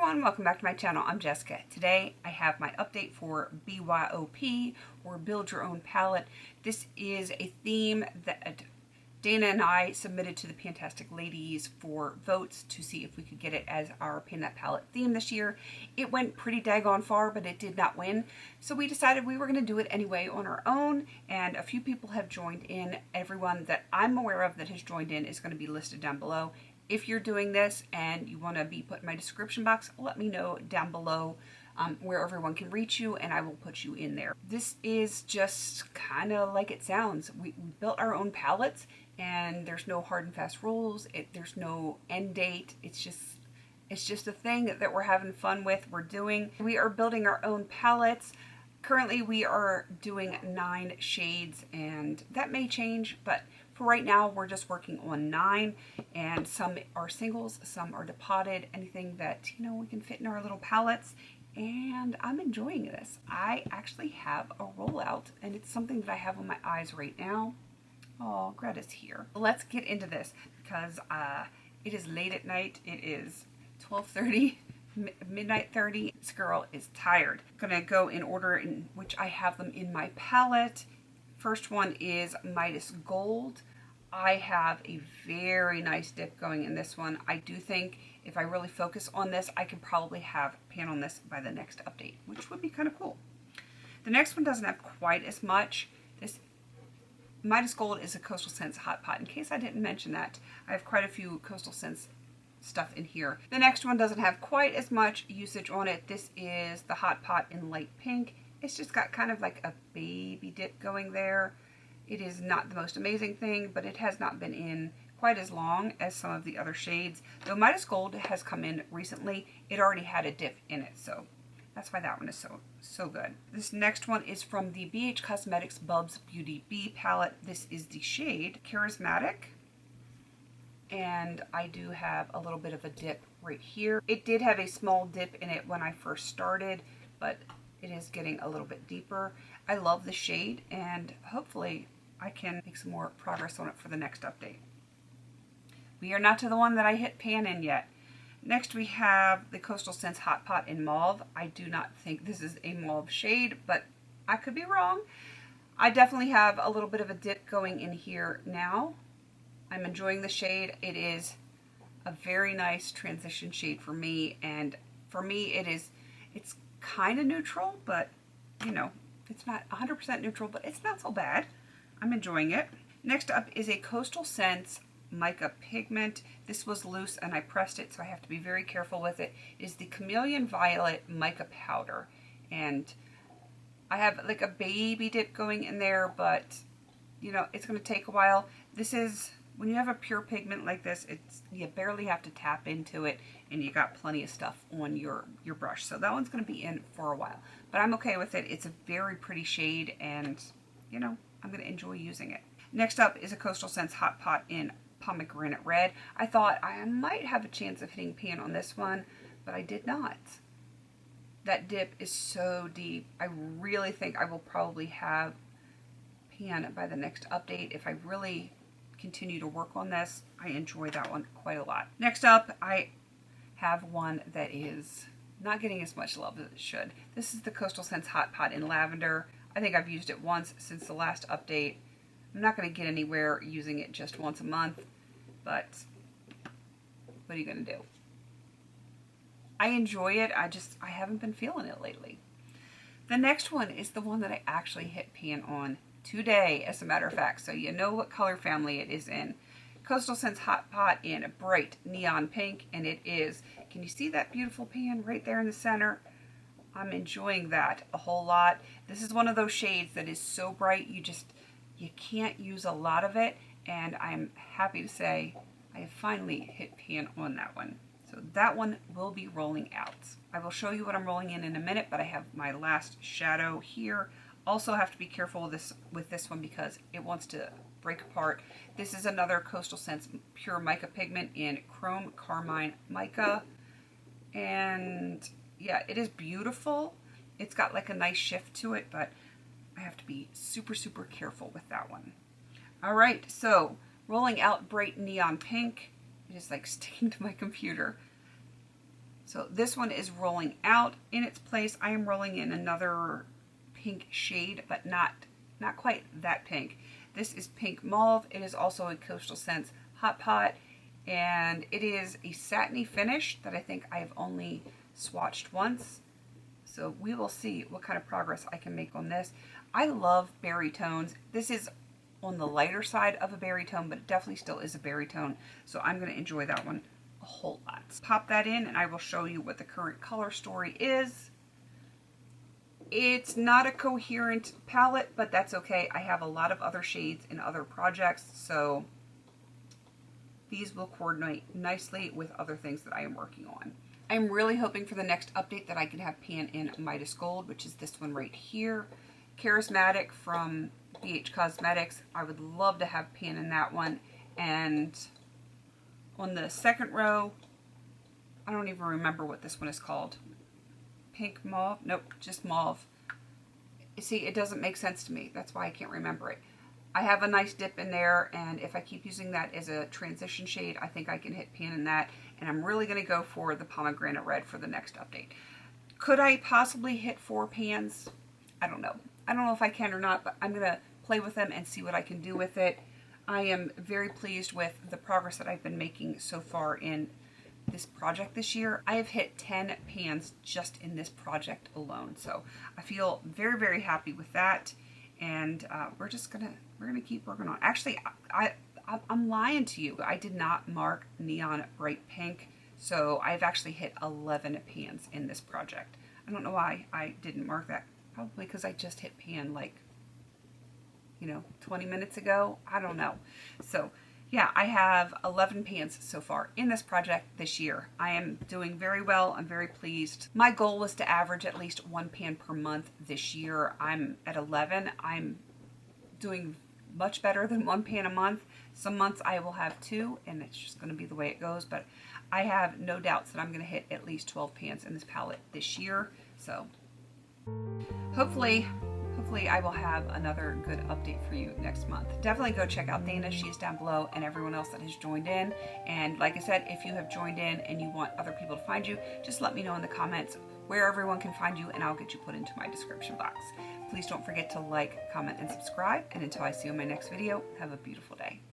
everyone, welcome back to my channel. I'm Jessica. Today I have my update for BYOP, or Build Your Own Palette. This is a theme that Dana and I submitted to the Pantastic Ladies for votes to see if we could get it as our Paint That Palette theme this year. It went pretty daggone far, but it did not win. So we decided we were going to do it anyway on our own, and a few people have joined in. Everyone that I'm aware of that has joined in is going to be listed down below. If you're doing this and you want to be put in my description box, let me know down below where everyone can reach you, and I will put you in there. This is just kind of like it sounds. We built our own palettes, and there's no hard and fast rules. There's no end date. It's just a thing that we're having fun with. We are building our own palettes. Currently, we are doing 9 shades, and that may change, but for right now, we're just working on 9, and some are singles, some are depotted, anything that, we can fit in our little palettes, and I'm enjoying this. I actually have a rollout, and it's something that I have on my eyes right now. Oh, Greta's here. Let's get into this, because it is late at night. It is 12:30. Midnight 30. This girl is tired. I'm gonna go in order in which I have them in my palette. First one is Midas Gold. I have a very nice dip going in this one. I do think if I really focus on this, I can probably have pan on this by the next update, which would be kind of cool. The next one doesn't have quite as much. This Midas Gold is a Coastal Scents Hot Pot. In case I didn't mention that, I have quite a few Coastal Scents stuff in here. The next one doesn't have quite as much usage on it. This is the Hot Pot in light pink. It's just got kind of like a baby dip going there. It is not the most amazing thing, but it has not been in quite as long as some of the other shades. Though Midas Gold has come in recently, it already had a dip in it, so that's why that one is so good. This next one is from the BH Cosmetics Bubs Beauty Bee palette. This is the shade Charismatic, and I do have a little bit of a dip right here. It did have a small dip in it when I first started, but it is getting a little bit deeper. I love the shade, and hopefully I can make some more progress on it for the next update. We are not to the one that I hit pan in yet. Next we have the Coastal Scents Hot Pot in Mauve. I do not think this is a mauve shade, but I could be wrong. I definitely have a little bit of a dip going in here now. I'm enjoying the shade. It is a very nice transition shade for me, and for me it's kind of neutral, but it's not 100% neutral, but it's not so bad. I'm enjoying it. Next up is a Coastal Scents Mica Pigment. This was loose and I pressed it, so I have to be very careful with it. It is the Chameleon Violet Mica Powder, and I have like a baby dip going in there, but it's going to take a while. This is, when you have a pure pigment like this, you barely have to tap into it, and you got plenty of stuff on your brush. So that one's going to be in for a while, but I'm okay with it. It's a very pretty shade, and I'm going to enjoy using it. Next up is a Coastal Scents Hot Pot in Pomegranate Red. I thought I might have a chance of hitting pan on this one, but I did not. That dip is so deep. I really think I will probably have pan by the next update if I really continue to work on this. I enjoy that one quite a lot. Next up, I have one that is not getting as much love as it should. This is the Coastal Scents Hot Pot in Lavender. I think I've used it once since the last update. I'm not going to get anywhere using it just once a month, but what are you going to do? I enjoy it. I haven't been feeling it lately. The next one is the one that I actually hit pan on today, as a matter of fact, so you know what color family it is in. Coastal Scents Hot Pot in a bright neon pink, and it is, can you see that beautiful pan right there in the center? I'm enjoying that a whole lot. This is one of those shades that is so bright you can't use a lot of it, and I'm happy to say I have finally hit pan on that one. So that one will be rolling out. I will show you what I'm rolling in a minute, but I have my last shadow here. Also have to be careful with this one because it wants to break apart. This is another Coastal Scents Pure Mica Pigment in Chrome Carmine Mica, and yeah, it is beautiful. It's got like a nice shift to it, but I have to be super careful with that one. All right, so rolling out bright neon pink. It is like sticking to my computer. So this one is rolling out. In its place, I am rolling in another pink shade, but not quite that pink. This is Pink Mauve. It is also a Coastal Scents Hot Pot, and it is a satiny finish that I think I've only swatched once. So we will see what kind of progress I can make on this. I love berry tones. This is on the lighter side of a berry tone, but it definitely still is a berry tone. So I'm going to enjoy that one a whole lot. Pop that in and I will show you what the current color story is. It's not a coherent palette, but that's okay. I have a lot of other shades in other projects, so these will coordinate nicely with other things that I am working on. I'm really hoping for the next update that I can have pan in Midas Gold, which is this one right here. Charismatic from BH Cosmetics. I would love to have pan in that one. And on the second row, I don't even remember what this one is called. Pink Mauve? Nope, just Mauve. See, it doesn't make sense to me. That's why I can't remember it. I have a nice dip in there, and if I keep using that as a transition shade, I think I can hit pan in that, and I'm really going to go for the Pomegranate Red for the next update. Could I possibly hit 4 pans? I don't know. I don't know if I can or not, but I'm going to play with them and see what I can do with it. I am very pleased with the progress that I've been making so far in this project this year. I have hit 10 pans just in this project alone, so I feel very, very happy with that. And we're gonna keep working on it. Actually, I'm lying to you. I did not mark Neon Bright Pink, so I've actually hit 11 pans in this project. I don't know why I didn't mark that. Probably because I just hit pan like, 20 minutes ago. I don't know. So yeah, I have 11 pans so far in this project this year. I am doing very well. I'm very pleased. My goal was to average at least 1 pan per month this year. I'm at 11. I'm doing much better than 1 pan a month. Some months I will have 2, and it's just going to be the way it goes. But I have no doubts that I'm going to hit at least 12 pans in this palette this year. So hopefully I will have another good update for you next month. Definitely go check out Dana. She is down below, and everyone else that has joined in. And like I said, if you have joined in and you want other people to find you, just let me know in the comments where everyone can find you, and I'll get you put into my description box. Please don't forget to like, comment, and subscribe. And until I see you in my next video, have a beautiful day.